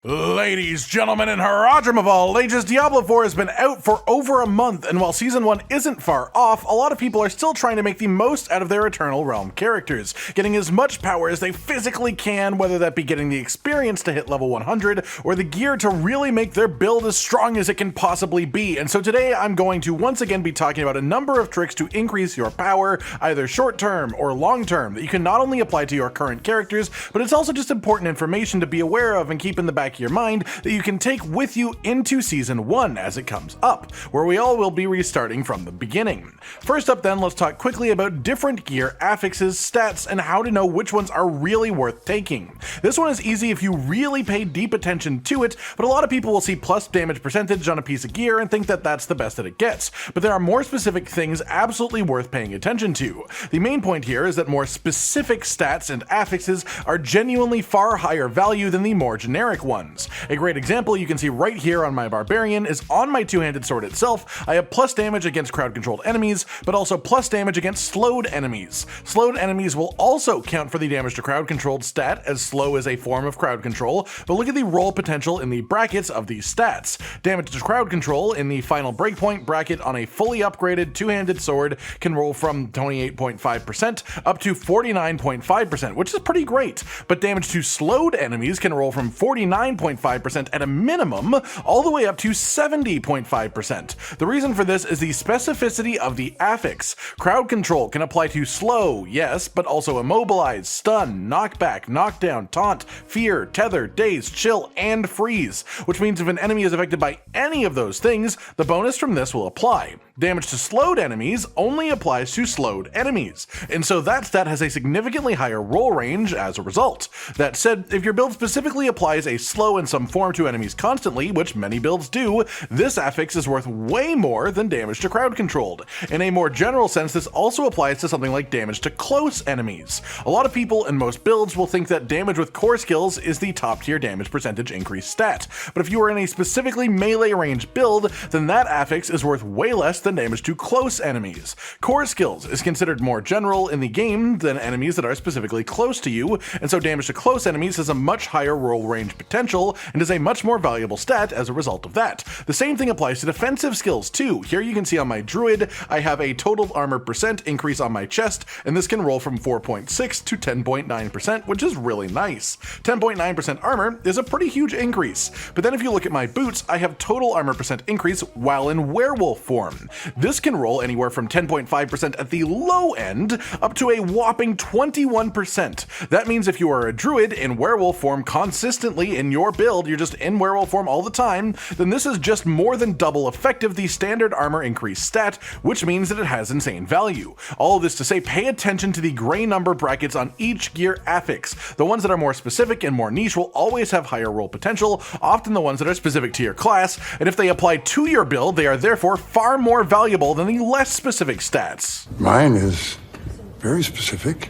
Ladies, gentlemen, and Haradrim of all ages, Diablo 4 has been out for over a month, and while Season 1 isn't far off, a lot of people are still trying to make the most out of their Eternal Realm characters, getting as much power as they physically can, whether that be getting the experience to hit level 100, or the gear to really make their build as strong as it can possibly be. And so today I'm going to once again be talking about a number of tricks to increase your power, either short-term or long-term, that you can not only apply to your current characters, but it's also just important information to be aware of and keep in the back of your mind that you can take with you into Season 1 as it comes up, where we all will be restarting from the beginning. First up then, let's talk quickly about different gear affixes, stats, and how to know which ones are really worth taking. This one is easy if you really pay deep attention to it, but a lot of people will see plus damage percentage on a piece of gear and think that that's the best that it gets, but there are more specific things absolutely worth paying attention to. The main point here is that more specific stats and affixes are genuinely far higher value than the more generic ones. A great example you can see right here on my Barbarian is on my two-handed sword itself. I have plus damage against crowd-controlled enemies, but also plus damage against slowed enemies. Slowed enemies will also count for the damage to crowd-controlled stat, as slow is a form of crowd control, but look at the roll potential in the brackets of these stats. Damage to crowd control in the final breakpoint bracket on a fully upgraded two-handed sword can roll from 28.5% up to 49.5%, which is pretty great, but damage to slowed enemies can roll from 49.5% at a minimum, all the way up to 70.5%. The reason for this is the specificity of the affix. Crowd control can apply to slow, yes, but also immobilize, stun, knockback, knockdown, taunt, fear, tether, daze, chill, and freeze, which means if an enemy is affected by any of those things, the bonus from this will apply. Damage to slowed enemies only applies to slowed enemies, and so that stat has a significantly higher roll range as a result. That said, if your build specifically applies a slow in some form to enemies constantly, which many builds do, this affix is worth way more than damage to crowd controlled. In a more general sense, this also applies to something like damage to close enemies. A lot of people in most builds will think that damage with core skills is the top tier damage percentage increase stat, but if you are in a specifically melee range build, then that affix is worth way less than damage to close enemies. Core skills is considered more general in the game than enemies that are specifically close to you, and so damage to close enemies has a much higher roll range potential and is a much more valuable stat as a result of that. The same thing applies to defensive skills too. Here you can see on my Druid, I have a total armor percent increase on my chest, and this can roll from 4.6 to 10.9%, which is really nice. 10.9% armor is a pretty huge increase, but then if you look at my boots, I have total armor percent increase while in werewolf form. This can roll anywhere from 10.5% at the low end up to a whopping 21%. That means if you are a Druid in werewolf form consistently in your build, you're just in werewolf form all the time, then this is just more than double effective the standard armor increase stat, which means that it has insane value. All of this to say, pay attention to the gray number brackets on each gear affix. The ones that are more specific and more niche will always have higher roll potential, often the ones that are specific to your class, and if they apply to your build, they are therefore far more valuable than the less specific stats. Mine is very specific.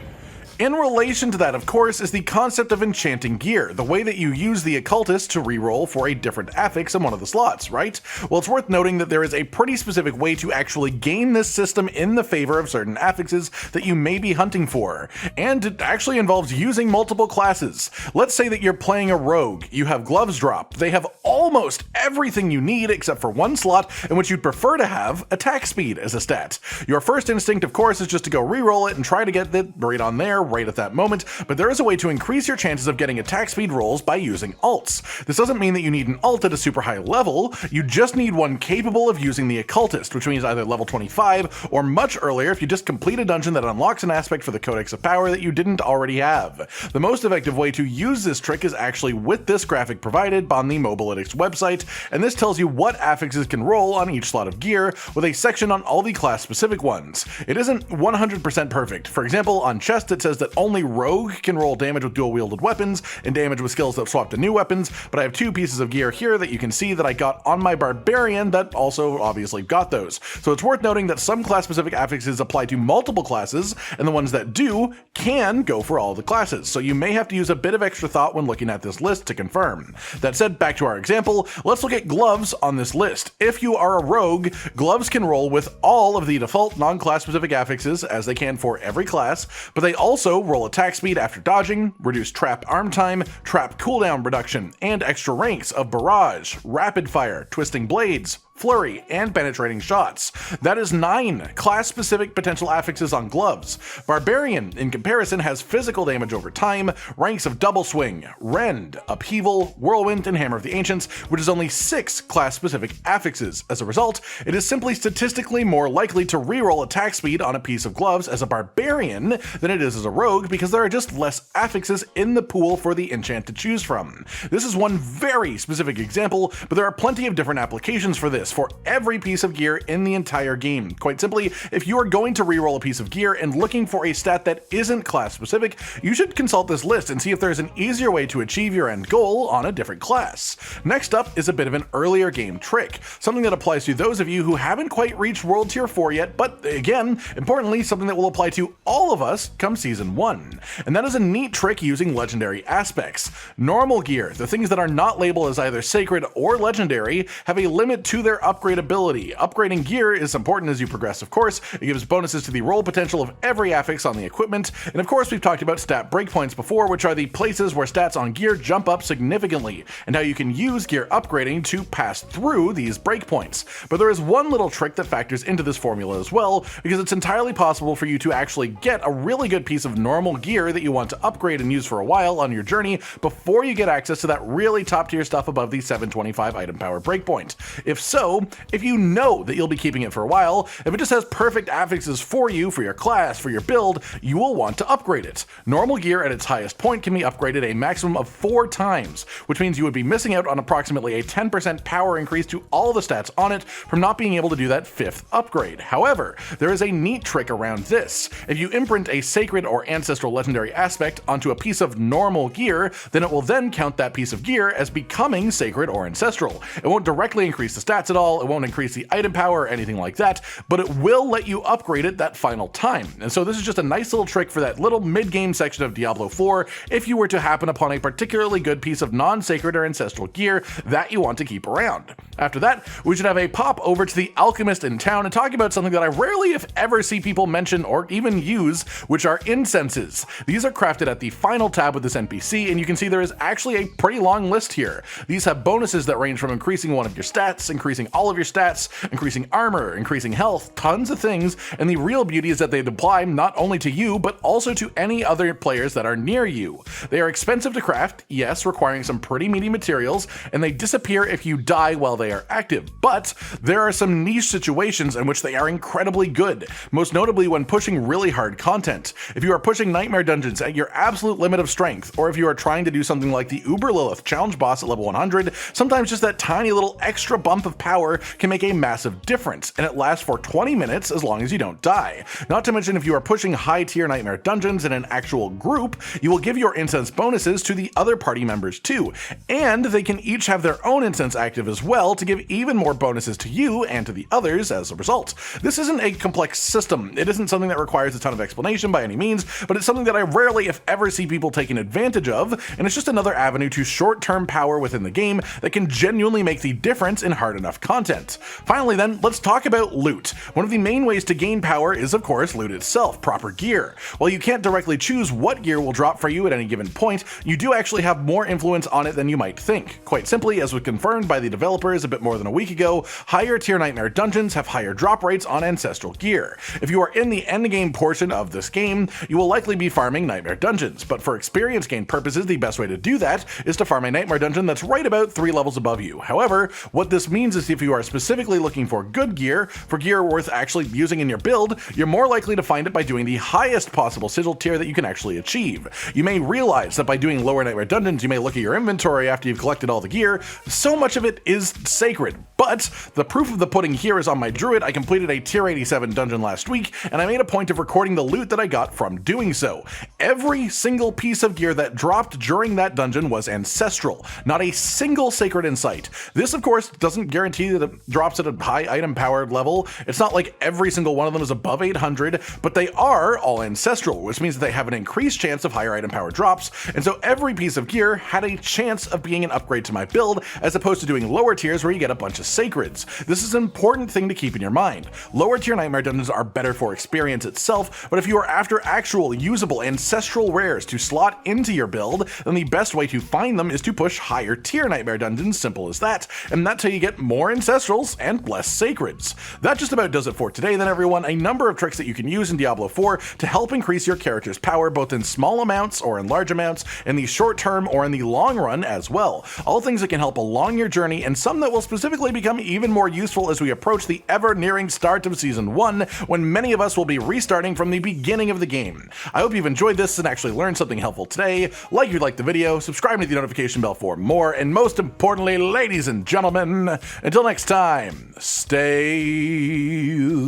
In relation to that, of course, is the concept of enchanting gear, the way that you use the occultist to reroll for a different affix in one of the slots, right? Well, it's worth noting that there is a pretty specific way to actually gain this system in the favor of certain affixes that you may be hunting for, and it actually involves using multiple classes. Let's say that you're playing a rogue, you have gloves drop, they have almost everything you need except for one slot in which you'd prefer to have attack speed as a stat. Your first instinct, of course, is just to go reroll it and try to get it right on there, right at that moment, but there is a way to increase your chances of getting attack speed rolls by using alts. This doesn't mean that you need an alt at a super high level, you just need one capable of using the occultist, which means either level 25 or much earlier if you just complete a dungeon that unlocks an aspect for the Codex of Power that you didn't already have. The most effective way to use this trick is actually with this graphic provided on the Mobalytics website, and this tells you what affixes can roll on each slot of gear, with a section on all the class specific ones. It isn't 100% perfect. For example, on chest it says that only rogue can roll damage with dual wielded weapons and damage with skills that swap to new weapons, but I have two pieces of gear here that you can see that I got on my Barbarian that also obviously got those. So it's worth noting that some class specific affixes apply to multiple classes, and the ones that do can go for all the classes, so you may have to use a bit of extra thought when looking at this list to confirm. That said, back to our example. example, let's look at gloves on this list. If you are a rogue, gloves can roll with all of the default non-class specific affixes as they can for every class, but they also roll attack speed after dodging, reduced trap arm time, trap cooldown reduction, and extra ranks of barrage, rapid fire, twisting blades, flurry, and penetrating shots. That is 9 class-specific potential affixes on gloves. Barbarian, in comparison, has physical damage over time, ranks of double swing, rend, upheaval, whirlwind, and hammer of the ancients, which is only 6 class-specific affixes. As a result, it is simply statistically more likely to reroll attack speed on a piece of gloves as a barbarian than it is as a rogue, because there are just less affixes in the pool for the enchant to choose from. This is one very specific example, but there are plenty of different applications for this for every piece of gear in the entire game. Quite simply, if you are going to reroll a piece of gear and looking for a stat that isn't class specific, you should consult this list and see if there's an easier way to achieve your end goal on a different class. Next up is a bit of an earlier game trick, something that applies to those of you who haven't quite reached World Tier 4 yet, but again, importantly, something that will apply to all of us come Season 1. And that is a neat trick using legendary aspects. Normal gear, the things that are not labeled as either sacred or legendary, have a limit to their upgradability. Upgrading gear is important as you progress, of course. It gives bonuses to the roll potential of every affix on the equipment, and of course we've talked about stat breakpoints before, which are the places where stats on gear jump up significantly, and how you can use gear upgrading to pass through these breakpoints. But there is one little trick that factors into this formula as well, because it's entirely possible for you to actually get a really good piece of normal gear that you want to upgrade and use for a while on your journey before you get access to that really top tier stuff above the 725 item power breakpoint. If so, if you know that you'll be keeping it for a while, if it just has perfect affixes for you, for your class, for your build, you will want to upgrade it. Normal gear at its highest point can be upgraded a maximum of 4 times, which means you would be missing out on approximately a 10% power increase to all the stats on it from not being able to do that 5th upgrade. However, there is a neat trick around this. If you imprint a sacred or ancestral legendary aspect onto a piece of normal gear, then it will then count that piece of gear as becoming sacred or ancestral. It won't directly increase the stats at all, it won't increase the item power or anything like that, but it will let you upgrade it that final time. And so this is just a nice little trick for that little mid-game section of Diablo 4 if you were to happen upon a particularly good piece of non-sacred or ancestral gear that you want to keep around. After that, we should have a pop over to the alchemist in town and talk about something that I rarely if ever see people mention or even use, which are incenses. These are crafted at the final tab with this NPC, and you can see there is actually a pretty long list here. These have bonuses that range from increasing one of your stats, increasing all of your stats, increasing armor, increasing health, tons of things, and the real beauty is that they apply not only to you, but also to any other players that are near you. They are expensive to craft, yes, requiring some pretty meaty materials, and they disappear if you die while they are active, but there are some niche situations in which they are incredibly good, most notably when pushing really hard content. If you are pushing Nightmare Dungeons at your absolute limit of strength, or if you are trying to do something like the Uber Lilith challenge boss at level 100, sometimes just that tiny little extra bump of power can make a massive difference, and it lasts for 20 minutes as long as you don't die. Not to mention, if you are pushing high tier Nightmare Dungeons in an actual group, you will give your incense bonuses to the other party members too, and they can each have their own incense active as well to give even more bonuses to you and to the others as a result. This isn't a complex system, it isn't something that requires a ton of explanation by any means, but it's something that I rarely if ever see people taking advantage of, and it's just another avenue to short-term power within the game that can genuinely make the difference in hard enough content. Finally then, let's talk about loot. One of the main ways to gain power is of course loot itself, proper gear. While you can't directly choose what gear will drop for you at any given point, you do actually have more influence on it than you might think. Quite simply, as was confirmed by the developers a bit more than a week ago, higher tier Nightmare Dungeons have higher drop rates on ancestral gear. If you are in the endgame portion of this game, you will likely be farming Nightmare Dungeons, but for experience gain purposes, the best way to do that is to farm a Nightmare Dungeon that's right about 3 levels above you. However, what this means is if you are specifically looking for good gear, for gear worth actually using in your build, you're more likely to find it by doing the highest possible sigil tier that you can actually achieve. You may realize that by doing lower Nightmare Dungeons, you may look at your inventory after you've collected all the gear, so much of it is sacred, but the proof of the pudding here is on my Druid. I completed a tier 87 dungeon last week, and I made a point of recording the loot that I got from doing so. Every single piece of gear that dropped during that dungeon was ancestral, not a single sacred in sight. This of course doesn't guarantee guarantee that it drops at a high item power level. It's not like every single one of them is above 800, but they are all ancestral, which means that they have an increased chance of higher item power drops, and so every piece of gear had a chance of being an upgrade to my build, as opposed to doing lower tiers where you get a bunch of sacreds. This is an important thing to keep in your mind. Lower tier Nightmare Dungeons are better for experience itself, but if you are after actual usable ancestral rares to slot into your build, then the best way to find them is to push higher tier Nightmare Dungeons, simple as that, and that's how you get more ancestrals and less sacreds. That just about does it for today then, everyone. A number of tricks that you can use in Diablo 4 to help increase your character's power, both in small amounts or in large amounts, in the short term or in the long run as well. All things that can help along your journey, and some that will specifically become even more useful as we approach the ever nearing start of Season 1, when many of us will be restarting from the beginning of the game. I hope you've enjoyed this and actually learned something helpful today. Like if you liked the video, subscribe and hit the notification bell for more, and most importantly, ladies and gentlemen, until next time, stay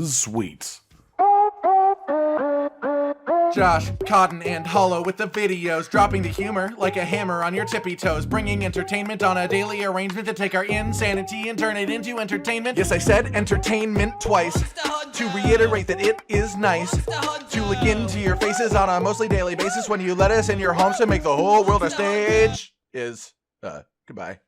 sweet. Josh, Cotton, and Hollow with the videos, dropping the humor like a hammer on your tippy toes, bringing entertainment on a daily arrangement to take our insanity and turn it into entertainment. Yes, I said entertainment twice, to reiterate that it is nice to look into your faces on a mostly daily basis when you let us in your homes to make the whole world a stage. Goodbye.